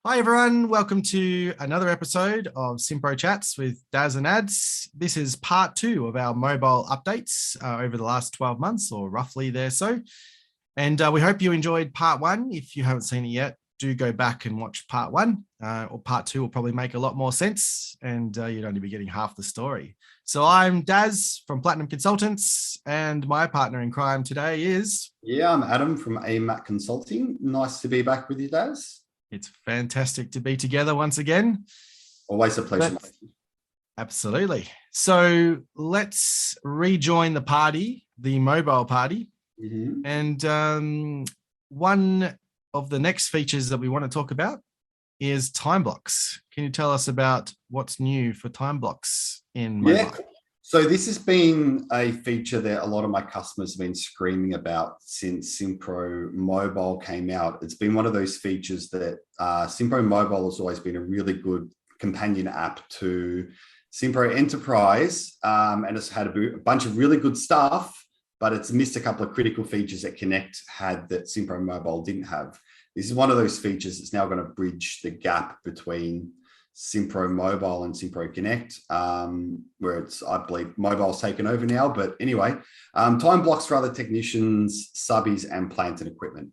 Hi everyone, welcome to another episode of simPRO Chats with Daz and Adz. This is part 2 of our mobile updates over the last 12 months or roughly there so. And we hope you enjoyed part 1. If you haven't seen it yet, do go back and watch part 1 or part 2 will probably make a lot more sense and you'd only be getting half the story. So I'm Daz from Platinum Consultants and my partner in crime today is... Yeah, I'm Adam from AMAT Consulting. Nice to be back with you, Daz. It's fantastic to be together once again. Always a pleasure. Absolutely. So let's rejoin the party, the mobile party. Mm-hmm. And one of the next features that we want to talk about is time blocks. Can you tell us about what's new for time blocks in mobile? Yeah. So this has been a feature that a lot of my customers have been screaming about since simPRO Mobile came out. It's been one of those features that simPRO Mobile has always been a really good companion app to simPRO Enterprise, and it's had a bunch of really good stuff, but it's missed a couple of critical features that Connect had that simPRO Mobile didn't have. This is one of those features that's now going to bridge the gap between simPRO Mobile and simPRO Connect, where it's, I believe, mobile's taken over now. But anyway, time blocks for other technicians, subbies, and plant and equipment.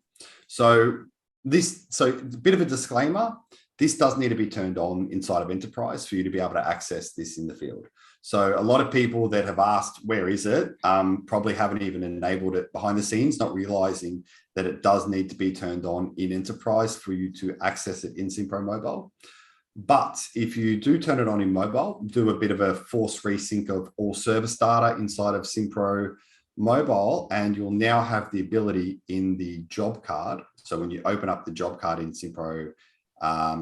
So a bit of a disclaimer, this does need to be turned on inside of Enterprise for you to be able to access this in the field. So a lot of people that have asked, where is it? Probably haven't even enabled it behind the scenes, not realizing that it does need to be turned on in Enterprise for you to access it in simPRO Mobile. But if you do turn it on in mobile, do a bit of a force resync of all service data inside of simPRO Mobile, and you'll now have the ability in the job card. So when you open up the job card in simPRO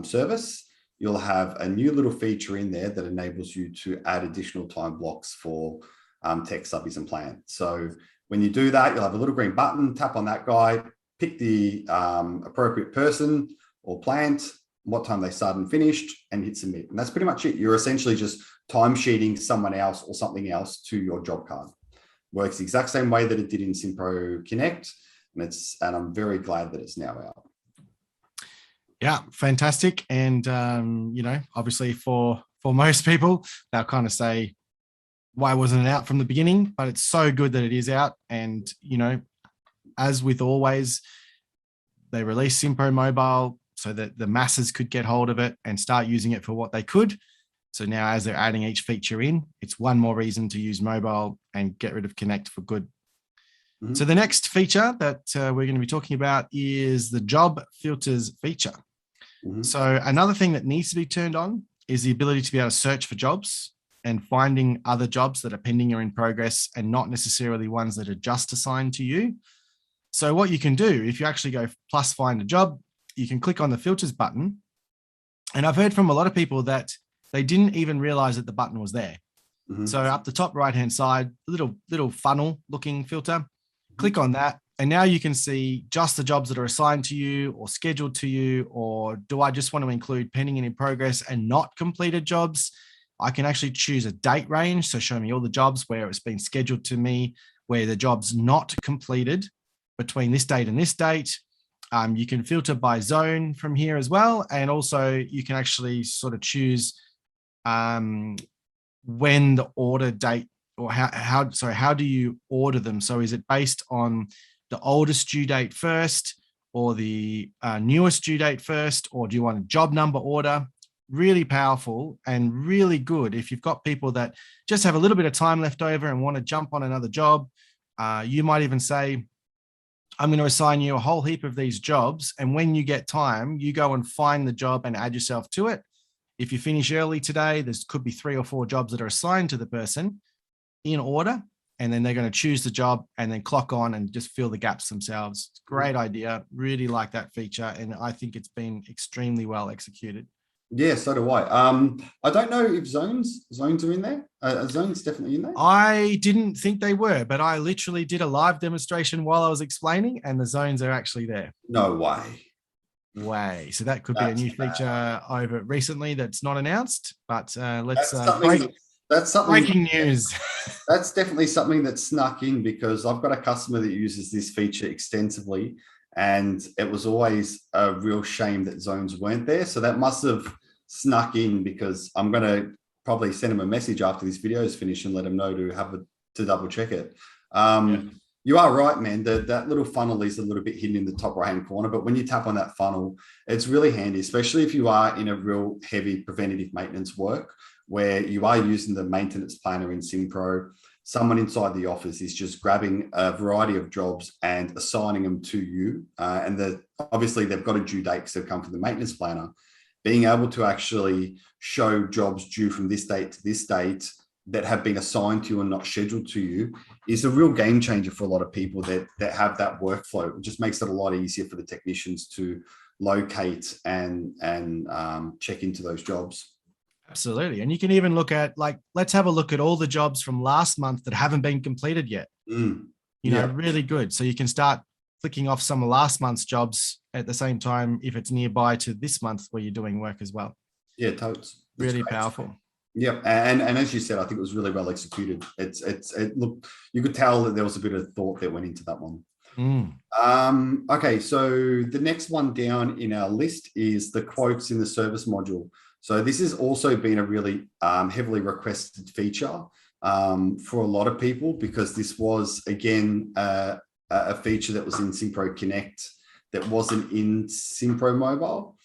service, you'll have a new little feature in there that enables you to add additional time blocks for tech subbies and plant. So when you do that, you'll have a little green button, tap on that guy, pick the appropriate person or plant, what time they started and finished, and hit submit. And that's pretty much it. You're essentially just timesheeting someone else or something else to your job card. Works the exact same way that it did in simPRO Connect, and I'm very glad that it's now out. Yeah, fantastic. And obviously for most people, they'll kind of say, why wasn't it out from the beginning? But it's so good that it is out. And as with always, they released simPRO Mobile so that the masses could get hold of it and start using it for what they could. So now as they're adding each feature in, it's one more reason to use mobile and get rid of Connect for good. Mm-hmm. So the next feature that we're going to be talking about is the job filters feature. Mm-hmm. So another thing that needs to be turned on is the ability to be able to search for jobs and finding other jobs that are pending or in progress and not necessarily ones that are just assigned to you. So what you can do, if you actually go plus find a job, you can click on the filters button. And I've heard from a lot of people that they didn't even realize that the button was there. Mm-hmm. So up the top right-hand side, little funnel looking filter, click on that. And now you can see just the jobs that are assigned to you or scheduled to you, or do I just want to include pending and in progress and not completed jobs? I can actually choose a date range. So show me all the jobs where it's been scheduled to me, where the job's not completed between this date and this date. You can filter by zone from here as well. And also you can actually sort of choose when the order date, or how do you order them? So is it based on the oldest due date first or the newest due date first, or do you want a job number order? Really powerful and really good. If you've got people that just have a little bit of time left over and want to jump on another job, you might even say, I'm going to assign you a whole heap of these jobs. And when you get time, you go and find the job and add yourself to it. If you finish early today, there could be 3 or 4 jobs that are assigned to the person in order, and then they're going to choose the job and then clock on and just fill the gaps themselves. Great idea. Really like that feature. And I think it's been extremely well executed. Yeah, so do I. I don't know if zones are in there. Zones definitely in there. I didn't think they were, but I literally did a live demonstration while I was explaining, and the zones are actually there. No way. So that could be a new feature over recently that's not announced, but let's that's something breaking news. That's definitely something that snuck in, because I've got a customer that uses this feature extensively, And it was always a real shame that zones weren't there. So that must have snuck in, because I'm going to probably send him a message after this video is finished and let him know to double check it. You are right, man. That little funnel is a little bit hidden in the top right-hand corner, but when you tap on that funnel, it's really handy, especially if you are in a real heavy preventative maintenance work where you are using the maintenance planner in simPRO. Someone inside the office is just grabbing a variety of jobs and assigning them to you. And obviously they've got a due date because they've come from the maintenance planner. Being able to actually show jobs due from this date to this date that have been assigned to you and not scheduled to you is a real game changer for a lot of people that have that workflow. It just makes it a lot easier for the technicians to locate and check into those jobs. Absolutely. And you can even look at, like, let's have a look at all the jobs from last month that haven't been completed yet. Really good. So you can start clicking off some of last month's jobs at the same time if it's nearby to this month where you're doing work as well. Yeah, totes. Really powerful. Yep, and as you said, I think it was really well executed. Look, you could tell that there was a bit of thought that went into that one. Okay, so the next one down in our list is the quotes in the service module. So this has also been a really heavily requested feature for a lot of people, because this was, again, a feature that was in simPRO Connect that wasn't in simPRO Mobile.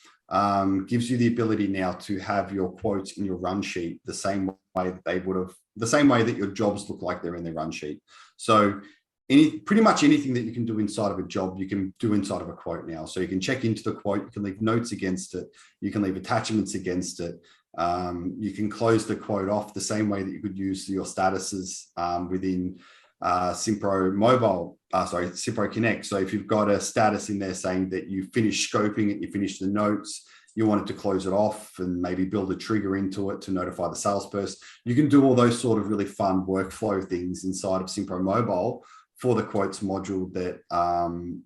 Gives you the ability now to have your quotes in your run sheet the same way that they would have, the same way that your jobs look like they're in their run sheet. So pretty much anything that you can do inside of a job, you can do inside of a quote now. So you can check into the quote, you can leave notes against it, you can leave attachments against it. You can close the quote off the same way that you could use your statuses within simPRO Mobile, simPRO Connect. So if you've got a status in there saying that you finished scoping it, you finished the notes, you wanted to close it off and maybe build a trigger into it to notify the salesperson, you can do all those sort of really fun workflow things inside of simPRO Mobile for the quotes module that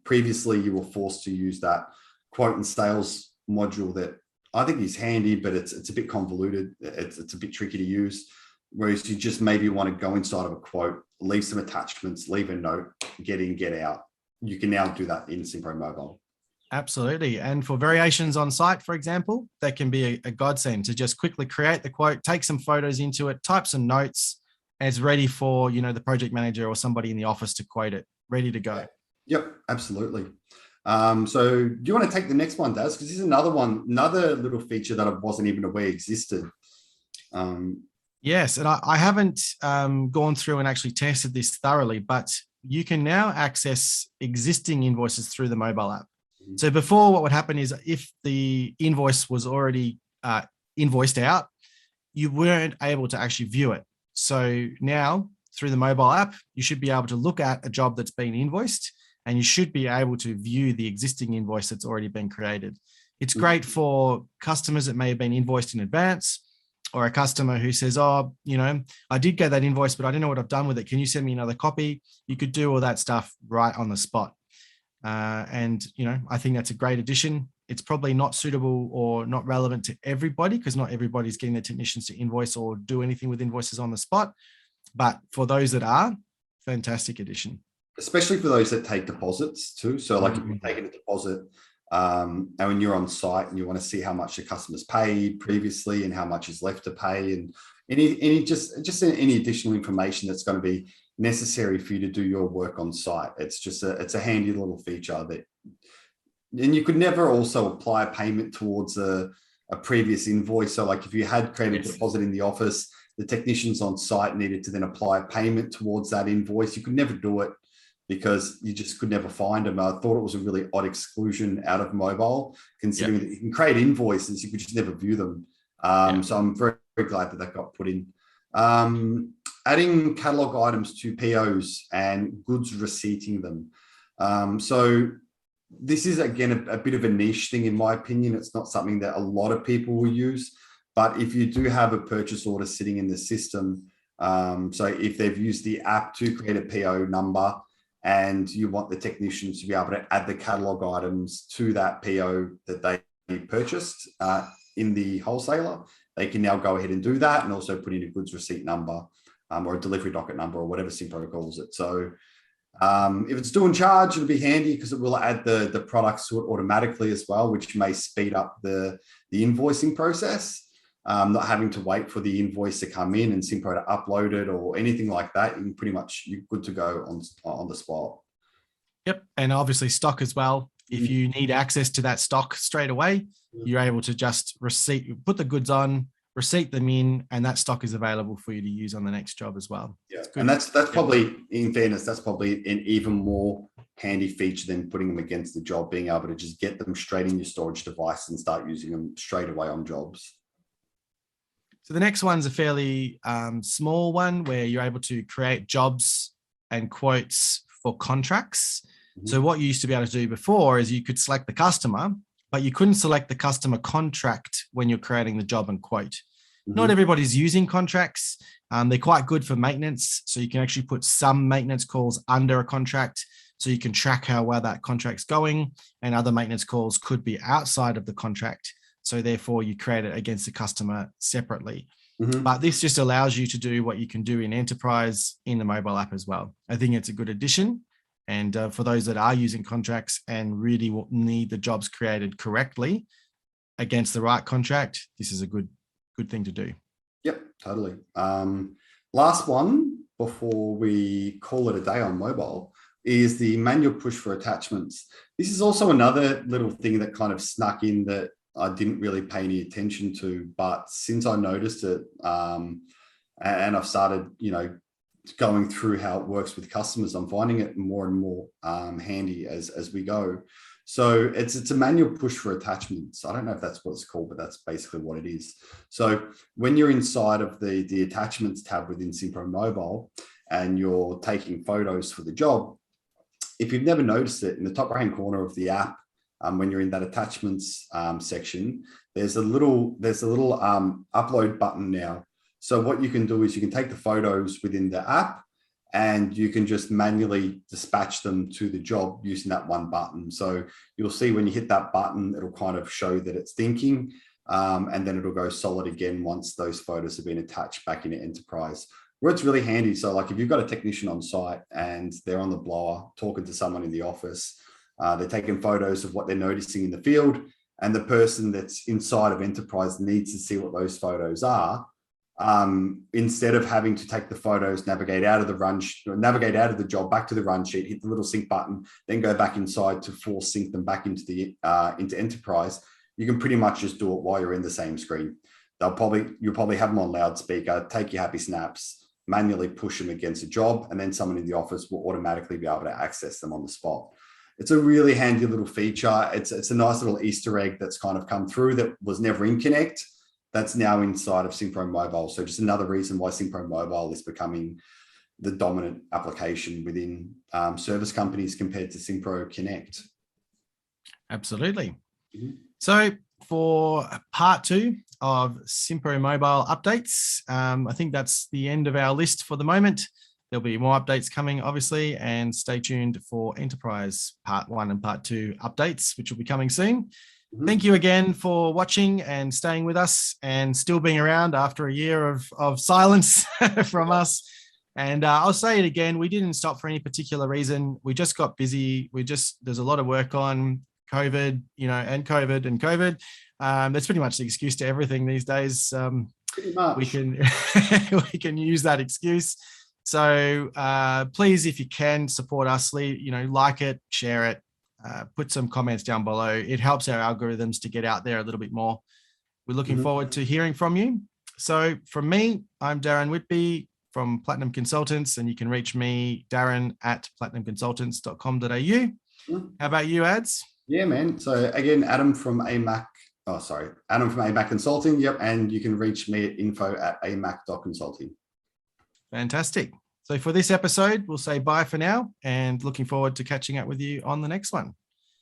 previously you were forced to use that quote and sales module that I think is handy, but it's a bit convoluted. It's a bit tricky to use. Whereas you just maybe want to go inside of a quote, leave some attachments, leave a note, get in, get out. You can now do that in simPRO Mobile. Absolutely. And for variations on site, for example, that can be a godsend to just quickly create the quote, take some photos into it, type some notes, and it's ready for, the project manager or somebody in the office to quote it, ready to go. Yep, absolutely. So do you want to take the next one, Daz? Because this is another little feature that I wasn't even aware existed. Yes, and I haven't gone through and actually tested this thoroughly, but you can now access existing invoices through the mobile app. So before, what would happen is if the invoice was already invoiced out, you weren't able to actually view it. So now through the mobile app, you should be able to look at a job that's been invoiced, and you should be able to view the existing invoice that's already been created. It's great for customers that may have been invoiced in advance, or a customer who says, I did get that invoice, but I don't know what I've done with it. Can you send me another copy? You could do all that stuff right on the spot. And I think that's a great addition. It's probably not suitable or not relevant to everybody, because not everybody's getting their technicians to invoice or do anything with invoices on the spot. But for those that are, fantastic addition. Especially for those that take deposits too. So like if you're taking a deposit, and when you're on site and you want to see how much the customer's paid previously and how much is left to pay, and any additional information that's going to be necessary for you to do your work on site. It's a handy little feature that, and you could never also apply a payment towards a previous invoice. So like if you had created a deposit in the office, the technicians on site needed to then apply a payment towards that invoice. You could never do it because you just could never find them. I thought it was a really odd exclusion out of mobile, considering that you can create invoices, you could just never view them. So I'm very, very glad that got put in. Adding catalog items to POs and goods receipting them. So this is, again, a bit of a niche thing, in my opinion. It's not something that a lot of people will use, but if you do have a purchase order sitting in the system, so if they've used the app to create a PO number and you want the technicians to be able to add the catalog items to that PO that they purchased in the wholesaler, they can now go ahead and do that, and also put in a goods receipt number or a delivery docket number or whatever simPRO calls it. So If it's due and charge, it'll be handy because it will add the products to it automatically as well, which may speed up the invoicing process. Not having to wait for the invoice to come in and simPRO to upload it or anything like that. You can pretty much, you're good to go on the spot. Yep. And obviously stock as well. If you need access to that stock straight away, you're able to just put the goods on, receipt them in, and that stock is available for you to use on the next job as well. Yeah. And that's probably, in fairness, that's probably an even more handy feature than putting them against the job, being able to just get them straight in your storage device and start using them straight away on jobs. So the next one's a fairly small one where you're able to create jobs and quotes for contracts. So what you used to be able to do before is you could select the customer, but you couldn't select the customer contract when you're creating the job and quote. Not everybody's using contracts. They're quite good for maintenance. So you can actually put some maintenance calls under a contract so you can track how well that contract's going, and other maintenance calls could be outside of the contract. So therefore you create it against the customer separately. But this just allows you to do what you can do in Enterprise in the mobile app as well. I think it's a good addition. And for those that are using contracts and really need the jobs created correctly against the right contract, this is a good thing to do. Yep, totally. Last one before we call it a day on mobile is the manual push for attachments. This is also another little thing that kind of snuck in that I didn't really pay any attention to, but since I noticed it, and I've started, going through how it works with customers, I'm finding it more and more handy as we go. So it's a manual push for attachments. I don't know if that's what it's called, but that's basically what it is. So when you're inside of the attachments tab within simPRO Mobile and you're taking photos for the job, if you've never noticed it, in the top right-hand corner of the app, when you're in that attachments section, there's a little upload button now. So what you can do is you can take the photos within the app and you can just manually dispatch them to the job using that one button. So you'll see when you hit that button, it'll kind of show that it's thinking, and then it'll go solid again once those photos have been attached back into Enterprise, where it's really handy. So like if you've got a technician on site and they're on the blower talking to someone in the office, they're taking photos of what they're noticing in the field, and the person that's inside of Enterprise needs to see what those photos are. Instead of having to take the photos, navigate out of the job back to the run sheet, hit the little sync button, then go back inside to force sync them back into Enterprise, you can pretty much just do it while you're in the same screen. You'll probably have them on loudspeaker, take your happy snaps, manually push them against a job, and then someone in the office will automatically be able to access them on the spot. It's a really handy little feature. It's a nice little Easter egg that's kind of come through that was never in Connect. That's now inside of simPRO Mobile. So just another reason why simPRO Mobile is becoming the dominant application within service companies compared to simPRO Connect. Absolutely. So for part 2 of simPRO Mobile updates, I think that's the end of our list for the moment. There'll be more updates coming, obviously, and stay tuned for Enterprise Part 1 and Part 2 updates, which will be coming soon. Thank you again for watching and staying with us and still being around after a year of silence from us. And I'll say it again, we didn't stop for any particular reason. We just got busy. There's a lot of work on COVID, and COVID. That's pretty much the excuse to everything these days. Pretty much. We can use that excuse. So please, if you can, support us, like it, share it. Put some comments down below. It helps our algorithms to get out there a little bit more. We're looking forward to hearing from you. So from me, I'm Darren Whitby from Platinum Consultants, and you can reach me, Darren, at platinumconsultants.com.au. How about you, Adz? Yeah, man. So again, Adam from AMAC Consulting. Yep. And you can reach me at info@amac.consulting. Fantastic. So for this episode, we'll say bye for now and looking forward to catching up with you on the next one.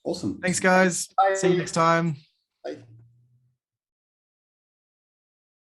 Awesome. Thanks, guys. Bye. See you next time. Bye.